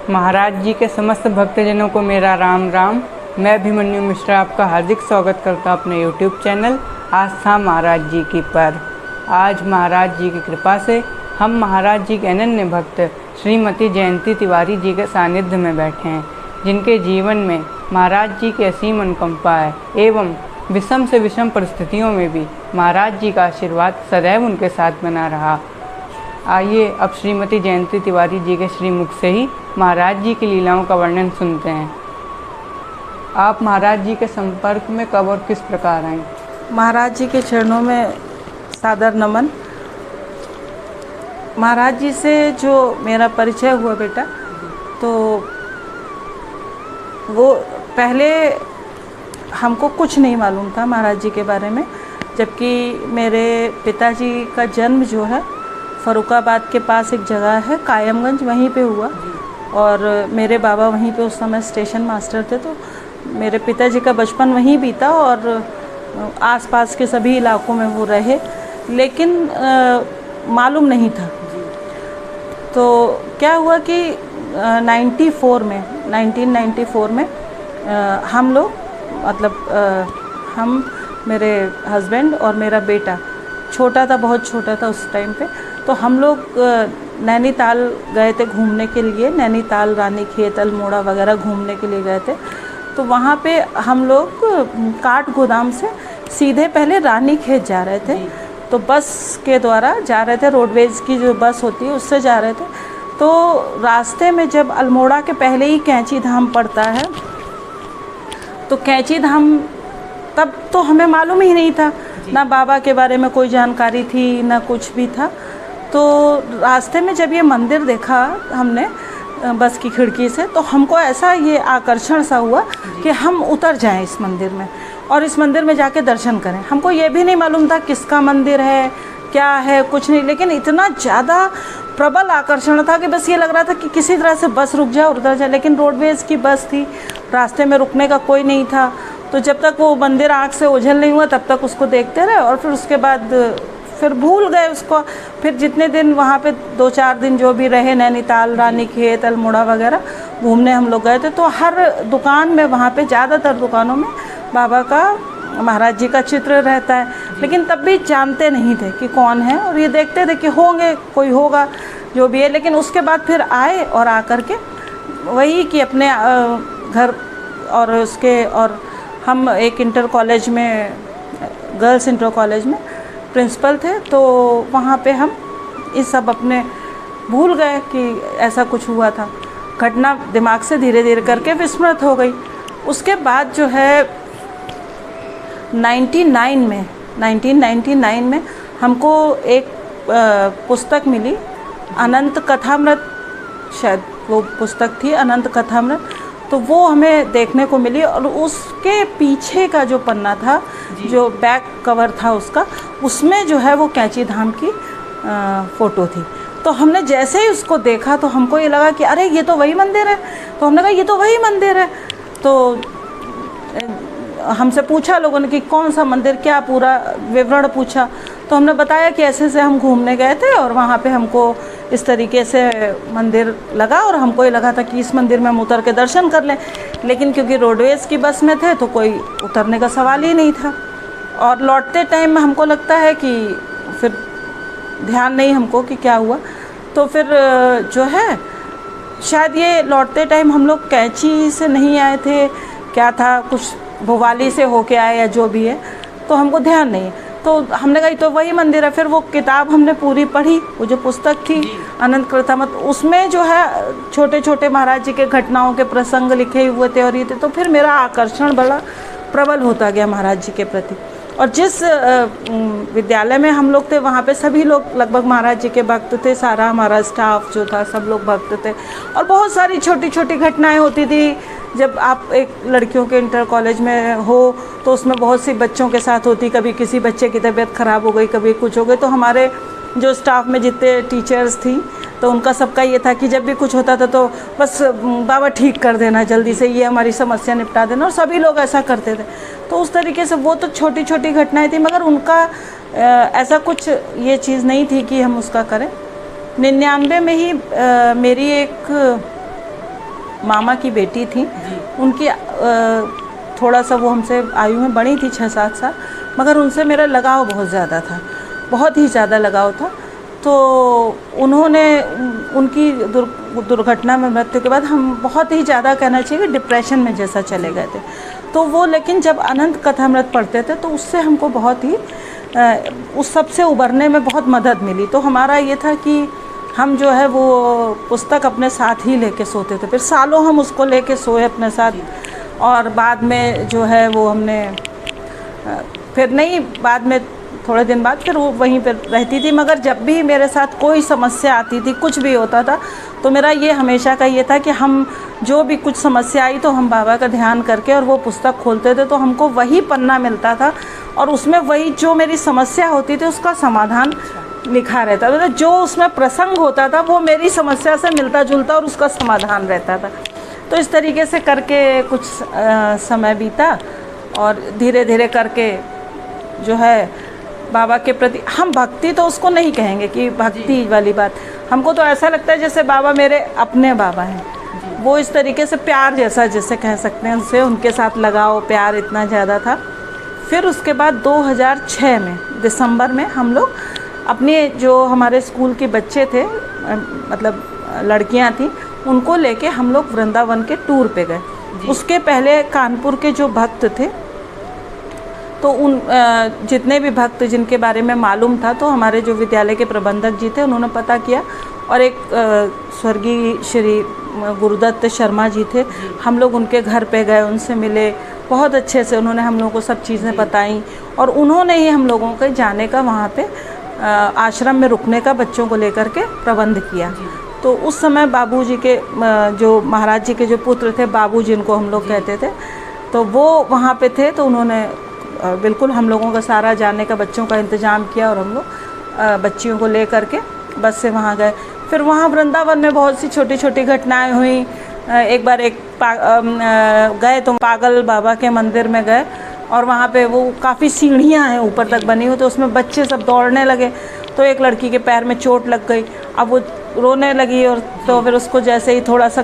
महाराज जी के समस्त भक्तजनों को मेरा राम राम। मैं अभिमन्यु मिश्रा आपका हार्दिक स्वागत करता हूँ अपने YouTube चैनल आस्था महाराज जी की पर। आज महाराज जी की कृपा से हम महाराज जी के अनन्य भक्त श्रीमती जयंती तिवारी जी के सानिध्य में बैठे हैं, जिनके जीवन में महाराज जी की असीम अनुकंपा है एवं विषम से विषम परिस्थितियों में भी महाराज जी का आशीर्वाद सदैव उनके साथ बना रहा। आइए अब श्रीमती जयंती तिवारी जी के श्रीमुख से ही महाराज जी की लीलाओं का वर्णन सुनते हैं। आप महाराज जी के संपर्क में कब और किस प्रकार आए? महाराज जी के चरणों में सादर नमन। महाराज जी से जो मेरा परिचय हुआ बेटा, तो वो पहले हमको कुछ नहीं मालूम था महाराज जी के बारे में, जबकि मेरे पिताजी का जन्म जो है फरुखाबाद के पास एक जगह है कायमगंज, वहीं पे हुआ और मेरे बाबा वहीं पे उस समय स्टेशन मास्टर थे। तो मेरे पिताजी का बचपन वहीं बीता और आसपास के सभी इलाकों में वो रहे, लेकिन मालूम नहीं था। तो क्या हुआ कि 1994 में हम लोग हम मेरे हस्बैंड और मेरा बेटा छोटा था, बहुत छोटा था उस टाइम पे, तो हम लोग नैनीताल गए थे घूमने के लिए। नैनीताल, रानीखेत, अल्मोड़ा वगैरह घूमने के लिए गए थे। तो वहाँ पे हम लोग काठ गोदाम से सीधे पहले रानीखेत जा रहे थे, तो बस के द्वारा जा रहे थे, रोडवेज की जो बस होती है उससे जा रहे थे। तो रास्ते में जब अल्मोड़ा के पहले ही कैंची धाम पड़ता है, तो कैंची धाम तब तो हमें मालूम ही नहीं था, ना बाबा के बारे में कोई जानकारी थी ना कुछ भी था। तो रास्ते में जब ये मंदिर देखा हमने बस की खिड़की से, तो हमको ऐसा ये आकर्षण सा हुआ कि हम उतर जाएं इस मंदिर में और इस मंदिर में जाके दर्शन करें। हमको ये भी नहीं मालूम था किसका मंदिर है, क्या है, कुछ नहीं, लेकिन इतना ज़्यादा प्रबल आकर्षण था कि बस ये लग रहा था कि किसी तरह से बस रुक जाए और उतर जाए। लेकिन रोडवेज़ की बस थी, रास्ते में रुकने का कोई नहीं था। तो जब तक वो मंदिर आँख से ओझल नहीं हुआ तब तक उसको देखते रहे और फिर उसके बाद फिर भूल गए उसको। फिर जितने दिन वहाँ पे 2-4 दिन जो भी रहे, नैनीताल, रानीखेत, अल्मोड़ा वगैरह घूमने हम लोग गए थे, तो हर दुकान में वहाँ पे ज़्यादातर दुकानों में बाबा का, महाराज जी का चित्र रहता है, लेकिन तब भी जानते नहीं थे कि कौन है। और ये देखते थे कि होंगे, कोई होगा जो भी है। लेकिन उसके बाद फिर आए और आकर के वही कि अपने घर और हम एक इंटर कॉलेज में, गर्ल्स इंटर कॉलेज में प्रिंसिपल थे, तो वहाँ पे हम ये सब अपने भूल गए कि ऐसा कुछ हुआ था। घटना दिमाग से धीरे धीरे करके विस्मृत हो गई। उसके बाद जो है 1999 में हमको एक पुस्तक मिली, अनंत कथामृत, शायद वो पुस्तक थी अनंत कथामृत। तो वो हमें देखने को मिली और उसके पीछे का जो पन्ना था, जो बैक कवर था उसका, उसमें जो है वो कैंची धाम की फ़ोटो थी। तो हमने जैसे ही उसको देखा तो हमको ये लगा कि अरे ये तो वही मंदिर है। तो हमने कहा ये तो वही मंदिर है। तो हमसे पूछा लोगों ने कि कौन सा मंदिर, क्या पूरा विवरण पूछा। तो हमने बताया कि ऐसे से हम घूमने गए थे और वहाँ पे हमको इस तरीके से मंदिर लगा और हमको ये लगा था कि इस मंदिर में हम उतर के दर्शन कर लें, लेकिन क्योंकि रोडवेज़ की बस में थे तो कोई उतरने का सवाल ही नहीं था। और लौटते टाइम में हमको लगता है कि फिर ध्यान नहीं हमको कि क्या हुआ। तो फिर जो है शायद ये लौटते टाइम हम लोग कैंची से नहीं आए थे, क्या था, कुछ भोवाली से होके आए या जो भी है, तो हमको ध्यान नहीं। तो हमने कहा तो वही मंदिर है। फिर वो किताब हमने पूरी पढ़ी, वो जो पुस्तक थी अनंत कथामृत, उसमें जो है छोटे छोटे महाराज जी के घटनाओं के प्रसंग लिखे हुए थे और ये थे। तो फिर मेरा आकर्षण बड़ा प्रबल होता गया महाराज जी के प्रति। और जिस विद्यालय में हम लोग थे वहाँ पे सभी लोग लगभग महाराज जी के भक्त थे, सारा हमारा स्टाफ जो था सब लोग भक्त थे। और बहुत सारी छोटी छोटी घटनाएं होती थी। जब आप एक लड़कियों के इंटर कॉलेज में हो तो उसमें बहुत सी बच्चों के साथ होती, कभी किसी बच्चे की तबीयत ख़राब हो गई, कभी कुछ हो गई। तो हमारे जो स्टाफ में जितने टीचर्स थी तो उनका सबका ये था कि जब भी कुछ होता था तो बस बाबा ठीक कर देना जल्दी से, ये हमारी समस्या निपटा देना, और सभी लोग ऐसा करते थे। तो उस तरीके से वो तो छोटी छोटी घटनाएं थी, मगर उनका ऐसा कुछ ये चीज़ नहीं थी कि हम उसका करें। 99 में ही मेरी एक मामा की बेटी थी, उनकी थोड़ा सा वो हमसे आयु में बड़ी थी 6-7 साल, मगर उनसे मेरा लगाव बहुत ज़्यादा था, बहुत ही ज़्यादा लगाव था। तो उन्होंने उनकी दुर्घटना में मृत्यु के बाद हम बहुत ही ज़्यादा कहना चाहिए कि डिप्रेशन में जैसा चले गए थे। तो वो लेकिन जब अनंत कथामृत पढ़ते थे तो उससे हमको बहुत ही उस सब से उबरने में बहुत मदद मिली। तो हमारा ये था कि हम जो है वो पुस्तक अपने साथ ही लेके सोते थे, फिर सालों हम उसको लेके सोए अपने साथ। और बाद में जो है वो हमने फिर नहीं, बाद में थोड़े दिन बाद फिर वो वहीं पर रहती थी। मगर जब भी मेरे साथ कोई समस्या आती थी, कुछ भी होता था, तो मेरा ये हमेशा का ये था कि हम जो भी कुछ समस्या आई तो हम बाबा का ध्यान करके और वो पुस्तक खोलते थे तो हमको वही पन्ना मिलता था और उसमें वही जो मेरी समस्या होती थी उसका समाधान लिखा रहता था। जो उसमें प्रसंग होता था वो मेरी समस्या से मिलता जुलता और उसका समाधान रहता था। तो इस तरीके से करके कुछ समय बीता और धीरे धीरे करके जो है बाबा के प्रति हम भक्ति तो उसको नहीं कहेंगे कि भक्ति वाली बात, हमको तो ऐसा लगता है जैसे बाबा मेरे अपने बाबा हैं। वो इस तरीके से प्यार जैसा जैसे कह सकते हैं, उनसे उनके साथ लगाव प्यार इतना ज़्यादा था। फिर उसके बाद 2006 में दिसंबर में हम लोग अपने जो हमारे स्कूल के बच्चे थे, मतलब लड़कियां थीं, उनको लेके हम लोग वृंदावन के टूर पे गए। उसके पहले कानपुर के जो भक्त थे तो उन जितने भी भक्त जिनके बारे में मालूम था तो हमारे जो विद्यालय के प्रबंधक जी थे उन्होंने पता किया और एक स्वर्गीय श्री गुरुदत्त शर्मा जी थे, हम लोग उनके घर पे गए, उनसे मिले, बहुत अच्छे से उन्होंने हम लोगों को सब चीज़ें बताई और उन्होंने ही हम लोगों के जाने का वहाँ पे आश्रम में रुकने का बच्चों को लेकर के प्रबंध किया। तो उस समय बाबूजी के जो महाराज जी के जो पुत्र थे, बाबू जिनको हम लोग कहते थे, तो वो वहाँ पे थे। तो उन्होंने बिल्कुल हम लोगों का सारा जाने का बच्चों का इंतज़ाम किया और हम लोग बच्चियों को ले करके बस से वहाँ गए। फिर वहाँ वृंदावन में बहुत सी छोटी छोटी घटनाएं हुई। एक बार गए तो पागल बाबा के मंदिर में गए और वहाँ पे वो काफ़ी सीढ़ियाँ हैं ऊपर तक बनी हुई, तो उसमें बच्चे सब दौड़ने लगे तो एक लड़की के पैर में चोट लग गई। अब वो रोने लगी और तो फिर उसको जैसे ही थोड़ा सा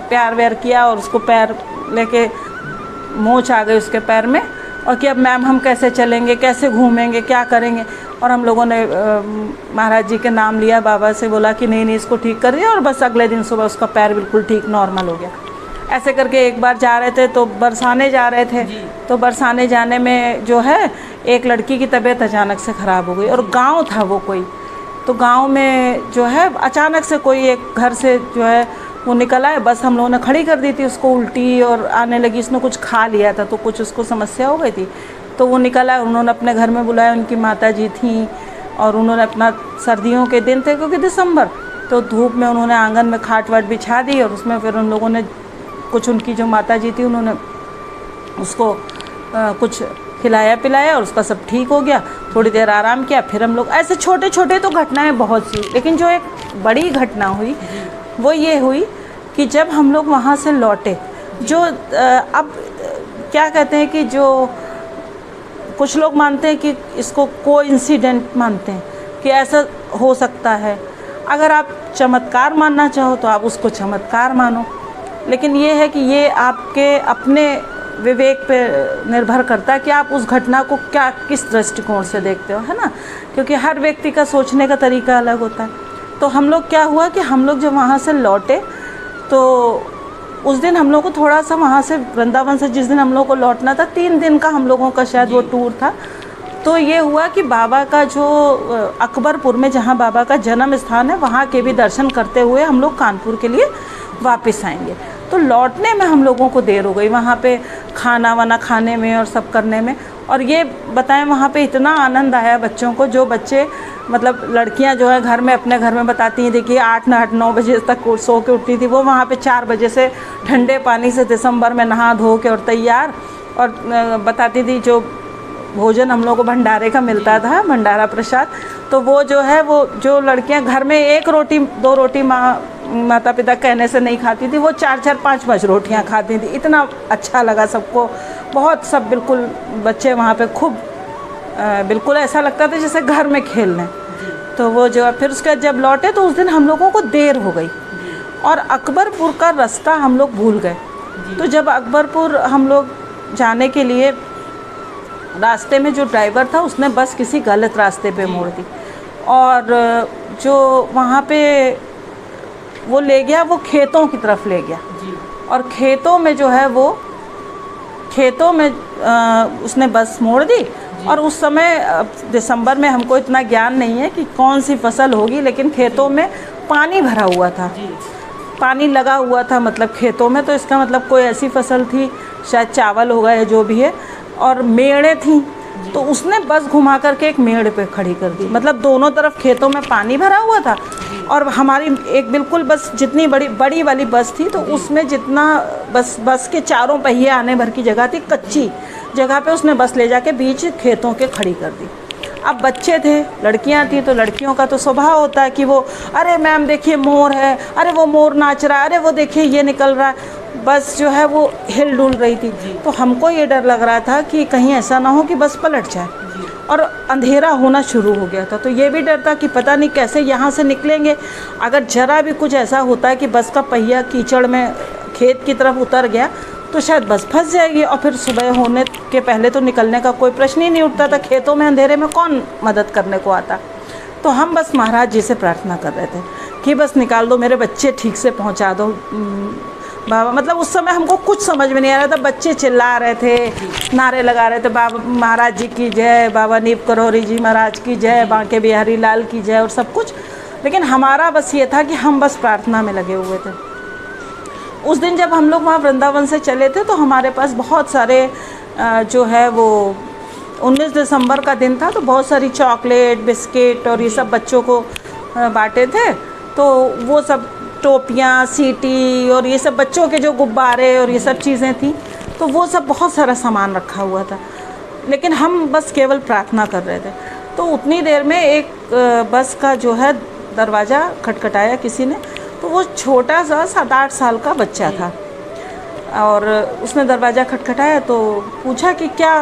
प्यार व्यार किया और उसको पैर लेके मोच आ गई उसके पैर में और कि अब मैम हम कैसे चलेंगे, कैसे घूमेंगे, क्या करेंगे। और हम लोगों ने महाराज जी के नाम लिया, बाबा से बोला कि नहीं इसको ठीक कर दिया और बस अगले दिन सुबह उसका पैर बिल्कुल ठीक नॉर्मल हो गया। ऐसे करके एक बार जा रहे थे तो बरसाने जा रहे थे, तो बरसाने जाने में जो है एक लड़की की तबीयत अचानक से ख़राब हो गई और गांव था वो कोई, तो गांव में जो है अचानक से कोई एक घर से जो है वो निकल आए, बस हम लोगों ने खड़ी कर दी थी उसको, उल्टी और आने लगी, इसने कुछ खा लिया था तो कुछ उसको समस्या हो गई थी। तो वो निकल आए, उन्होंने अपने घर में बुलाया, उनकी माता जी थी और उन्होंने अपना सर्दियों के दिन थे क्योंकि दिसंबर, तो धूप में उन्होंने आंगन में खाट वाट बिछा दी और उसमें फिर उन लोगों ने कुछ, उनकी जो माता जी थी उन्होंने उसको कुछ खिलाया पिलाया और उसका सब ठीक हो गया, थोड़ी देर आराम किया। फिर हम लोग ऐसे छोटे छोटे तो घटनाएं बहुत सी, लेकिन जो एक बड़ी घटना हुई वो ये हुई कि जब हम लोग वहाँ से लौटे, जो अब क्या कहते हैं कि जो कुछ लोग मानते हैं कि इसको कोइंसिडेंट मानते हैं कि ऐसा हो सकता है। अगर आप चमत्कार मानना चाहो तो आप उसको चमत्कार मानो, लेकिन ये है कि ये आपके अपने विवेक पे निर्भर करता है कि आप उस घटना को क्या किस दृष्टिकोण से देखते हो, है ना, क्योंकि हर व्यक्ति का सोचने का तरीका अलग होता है। तो हम लोग क्या हुआ कि हम लोग जब वहाँ से लौटे तो उस दिन हम लोग को थोड़ा सा वहाँ से वृंदावन से जिस दिन हम लोग को लौटना था, 3 दिन का हम लोगों का शायद वो टूर था, तो ये हुआ कि बाबा का जो अकबरपुर में जहाँ बाबा का जन्म स्थान है वहाँ के भी दर्शन करते हुए हम लोग कानपुर के लिए वापस आएंगे। तो लौटने में हम लोगों को देर हो गई, वहाँ पे खाना वाना खाने में और सब करने में। और ये बताएं वहाँ पे इतना आनंद आया बच्चों को, जो बच्चे मतलब लड़कियाँ जो है घर में अपने घर में बताती हैं, देखिए 8-9 बजे तक सो के उठती थी, वो वहाँ पे 4 बजे से ठंडे पानी से दिसंबर में नहा धो के और तैयार, और बताती थी जो भोजन हम लोग को भंडारे का मिलता था, भंडारा प्रसाद, तो वो जो है वो जो लड़कियां घर में 1 रोटी 2 रोटी माता पिता कहने से नहीं खाती थी, वो 4-4 5-5 रोटियां खाती थी। इतना अच्छा लगा सबको, बहुत सब बिल्कुल बच्चे वहाँ पे खूब बिल्कुल ऐसा लगता था जैसे घर में खेल रहे हैं। तो वो जो फिर उसके बाद जब लौटे तो उस दिन हम लोगों को देर हो गई और अकबरपुर का रास्ता हम लोग भूल गए। तो जब अकबरपुर हम लोग जाने के लिए रास्ते में जो ड्राइवर था उसने बस किसी गलत रास्ते पे मोड़ दी और जो वहाँ पे वो ले गया वो खेतों की तरफ ले गया और खेतों में जो है वो खेतों में उसने बस मोड़ दी। और उस समय दिसंबर में हमको इतना ज्ञान नहीं है कि कौन सी फसल होगी, लेकिन खेतों में पानी भरा हुआ था, पानी लगा हुआ था मतलब खेतों में। तो इसका मतलब कोई ऐसी फसल थी, शायद चावल होगा या जो भी है, और मेड़े थी। तो उसने बस घुमा करके एक मेड़ पे खड़ी कर दी। मतलब दोनों तरफ खेतों में पानी भरा हुआ था और हमारी एक बिल्कुल बस जितनी बड़ी वाली बस थी, तो उसमें जितना बस के चारों पहिए आने भर की जगह थी, कच्ची जगह पे उसने बस ले जाके बीच खेतों के खड़ी कर दी। अब बच्चे थे, लड़कियां थी, तो लड़कियों का तो स्वभाव होता है कि वो अरे मैम देखिए मोर है, अरे वो मोर नाच रहा है, अरे वो देखिए ये निकल रहा है। बस जो है वो हिल डुल रही थी। तो हमको ये डर लग रहा था कि कहीं ऐसा ना हो कि बस पलट जाए, और अंधेरा होना शुरू हो गया था। तो ये भी डर था कि पता नहीं कैसे यहाँ से निकलेंगे। अगर ज़रा भी कुछ ऐसा होता है कि बस का पहिया कीचड़ में खेत की तरफ उतर गया तो शायद बस फंस जाएगी और फिर सुबह होने के पहले तो निकलने का कोई प्रश्न ही नहीं उठता था। खेतों में अंधेरे में कौन मदद करने को आता। तो हम बस महाराज जी से प्रार्थना कर रहे थे कि बस निकाल दो, मेरे बच्चे ठीक से पहुंचा दो बाबा। मतलब उस समय हमको कुछ समझ में नहीं आ रहा था, बच्चे चिल्ला रहे थे, नारे लगा रहे थे, बाबा महाराज जी की जय, बाबा नीप करोरी जी महाराज की जय, बांके बिहारी लाल की जय और सब कुछ। लेकिन हमारा बस ये था कि हम बस प्रार्थना में लगे हुए थे। उस दिन जब हम लोग वहाँ वृंदावन से चले थे तो हमारे पास बहुत सारे जो है वो 19 दिसंबर का दिन था, तो बहुत सारी चॉकलेट, बिस्किट और ये सब बच्चों को बांटे थे। तो वो सब टोपियाँ, सीटी और ये सब बच्चों के जो गुब्बारे और ये सब चीज़ें थी, तो वो सब बहुत सारा सामान रखा हुआ था। लेकिन हम बस केवल प्रार्थना कर रहे थे। तो उतनी देर में एक बस का जो है दरवाज़ा खटखटाया किसी ने। तो वो छोटा सा 7-8 साल का बच्चा था और उसने दरवाज़ा खटखटाया तो पूछा कि क्या।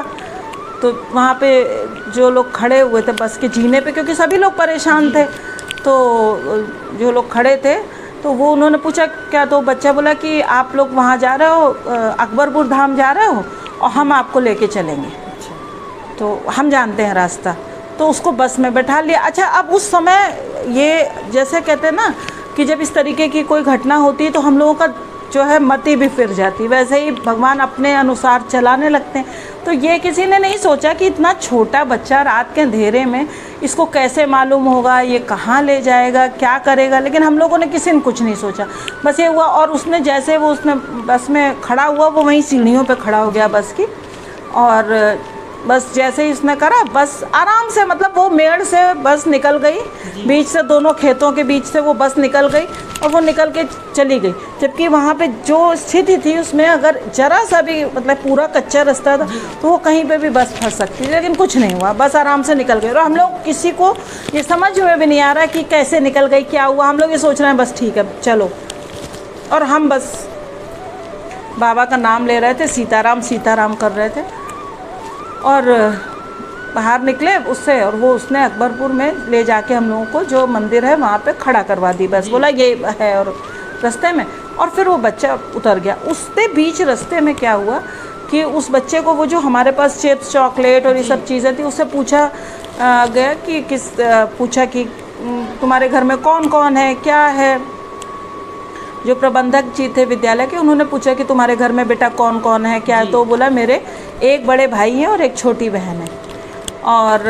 तो वहाँ पे जो लोग खड़े हुए थे बस के जीने पे, क्योंकि सभी लोग परेशान थे, तो जो लोग खड़े थे तो वो उन्होंने पूछा क्या। तो बच्चा बोला कि आप लोग वहाँ जा रहे हो, अकबरपुर धाम जा रहे हो और हम आपको लेके चलेंगे, तो हम जानते हैं रास्ता। तो उसको बस में बैठा लिया। अच्छा, अब उस समय ये जैसे कहते हैं ना कि जब इस तरीके की कोई घटना होती है तो हम लोगों का जो है मति भी फिर जाती, वैसे ही भगवान अपने अनुसार चलाने लगते हैं। तो ये किसी ने नहीं सोचा कि इतना छोटा बच्चा रात के अंधेरे में, इसको कैसे मालूम होगा ये कहाँ ले जाएगा, क्या करेगा। लेकिन हम लोगों ने किसी ने कुछ नहीं सोचा, बस ये हुआ। और उसने जैसे वो उसने बस में खड़ा हुआ, वो वहीं सीढ़ियों पे खड़ा हो गया बस की। और बस जैसे ही उसने करा, बस आराम से, मतलब वो मेड़ से बस निकल गई, बीच से दोनों खेतों के बीच से वो बस निकल गई और वो निकल के चली गई। जबकि वहाँ पे जो स्थिति थी उसमें अगर जरा सा भी, मतलब पूरा कच्चा रास्ता था, तो वो कहीं पे भी बस फंस सकती थी। लेकिन कुछ नहीं हुआ, बस आराम से निकल गई। और हम लोग किसी को ये समझ में भी नहीं आ रहा कि कैसे निकल गई, क्या हुआ। हम लोग ये सोच रहे हैं बस ठीक है चलो। और हम बस बाबा का नाम ले रहे थे, सीताराम सीताराम कर रहे थे और बाहर निकले उससे। और वो उसने अकबरपुर में ले जाके हम लोगों को जो मंदिर है वहाँ पे खड़ा करवा दी बस, बोला ये है और रास्ते में। और फिर वो बच्चा उतर गया। उसके बीच रास्ते में क्या हुआ कि उस बच्चे को वो जो हमारे पास चिप्स, चॉकलेट और ये सब चीज़ें थी, उससे पूछा गया कि पूछा कि तुम्हारे घर में कौन कौन है, क्या है। जो प्रबंधक जी थे विद्यालय के, उन्होंने पूछा कि तुम्हारे घर में बेटा कौन कौन है, क्या है। तो बोला मेरे एक बड़े भाई हैं और एक छोटी बहन है, और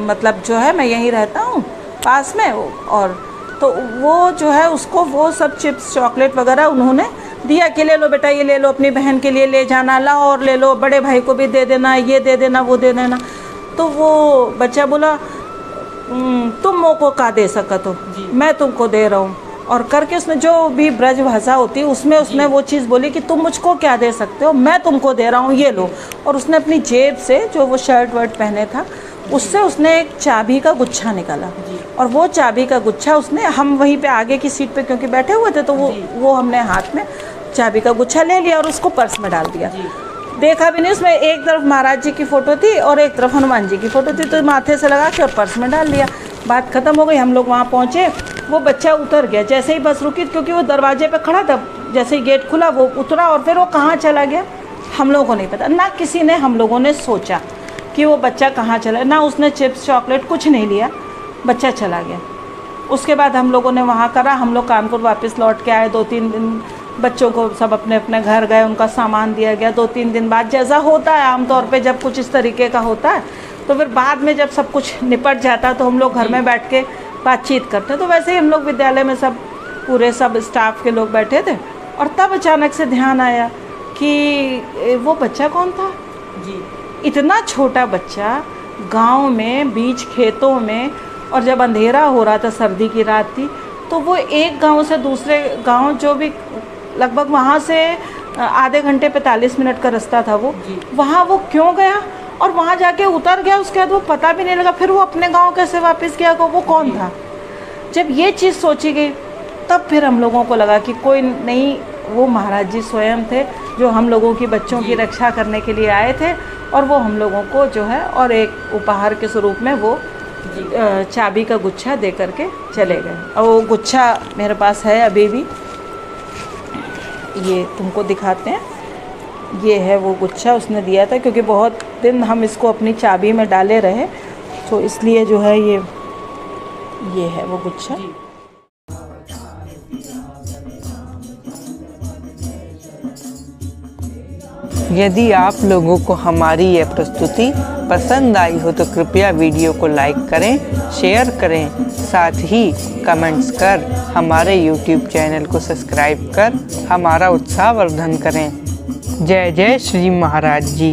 मतलब जो है मैं यहीं रहता हूँ पास में। और तो वो जो है उसको वो सब चिप्स, चॉकलेट वगैरह उन्होंने दिया कि ले लो बेटा, ये ले लो, अपनी बहन के लिए ले जाना, लाओ और ले लो, बड़े भाई को भी दे देना, ये दे देना, वो दे देना। तो वो बच्चा बोला तुम मो को का दे सकत हो, मैं तुमको दे रहा हूँ। और करके उसने जो भी ब्रज भाषा होती है उसमें उसने वो चीज़ बोली कि तुम मुझको क्या दे सकते हो, मैं तुमको दे रहा हूँ, ये लो। और उसने अपनी जेब से जो वो शर्ट वर्ट पहने था उससे उसने एक चाबी का गुच्छा निकाला। और वो चाबी का गुच्छा उसने, हम वहीं पे आगे की सीट पे क्योंकि बैठे हुए थे, तो वो हमने हाथ में चाबी का गुच्छा ले लिया और उसको पर्स में डाल दिया। देखा भी नहीं, उसमें एक तरफ महाराज जी की फ़ोटो थी और एक तरफ हनुमान जी की फ़ोटो थी, तो माथे से लगा के और पर्स में डाल लिया। बात ख़त्म हो गई। हम लोग वहाँ पहुँचे, वो बच्चा उतर गया जैसे ही बस रुकी, क्योंकि वो दरवाजे पे खड़ा था, जैसे ही गेट खुला वो उतरा और फिर वो कहाँ चला गया हम लोगों को नहीं पता। ना किसी ने, हम लोगों ने सोचा कि वो बच्चा कहाँ चला, ना उसने चिप्स चॉकलेट कुछ नहीं लिया, बच्चा चला गया। उसके बाद हम लोगों ने वहाँ करा, हम लोग कानपुर वापस लौट के आए। 2-3 दिन बच्चों को सब अपने अपने घर गए, उनका सामान दिया गया। 2-3 दिन बाद जैसा होता है आमतौर पे जब कुछ इस तरीके का होता है, तो फिर बाद में जब सब कुछ निपट जाता है तो हम लोग घर में बैठ के बातचीत करते हैं। तो वैसे ही हम लोग विद्यालय में सब स्टाफ के लोग बैठे थे और तब अचानक से ध्यान आया कि वो बच्चा कौन था जी। इतना छोटा बच्चा गांव में बीच खेतों में, और जब अंधेरा हो रहा था, सर्दी की रात थी, तो वो एक गांव से दूसरे गांव, जो भी लगभग वहाँ से आधे घंटे 45 मिनट का रास्ता था, वो वहाँ वो क्यों गया और वहाँ जाके उतर गया, उसके बाद वो पता भी नहीं लगा। फिर वो अपने गांव कैसे वापस गया, वो कौन था। जब ये चीज़ सोची गई तब फिर हम लोगों को लगा कि कोई नहीं, वो महाराज जी स्वयं थे जो हम लोगों की बच्चों की रक्षा करने के लिए आए थे, और वो हम लोगों को जो है और एक उपहार के स्वरूप में वो चाबी का गुच्छा दे करके चले गए। और वो गुच्छा मेरे पास है अभी भी, ये तुमको दिखाते हैं। ये है वो गुच्छा उसने दिया था, क्योंकि बहुत दिन हम इसको अपनी चाबी में डाले रहे, तो इसलिए जो है ये है वो गुच्छा। यदि आप लोगों को हमारी यह प्रस्तुति पसंद आई हो तो कृपया वीडियो को लाइक करें, शेयर करें, साथ ही कमेंट्स कर हमारे YouTube चैनल को सब्सक्राइब कर हमारा उत्साहवर्धन करें। जय जय श्री महाराज जी।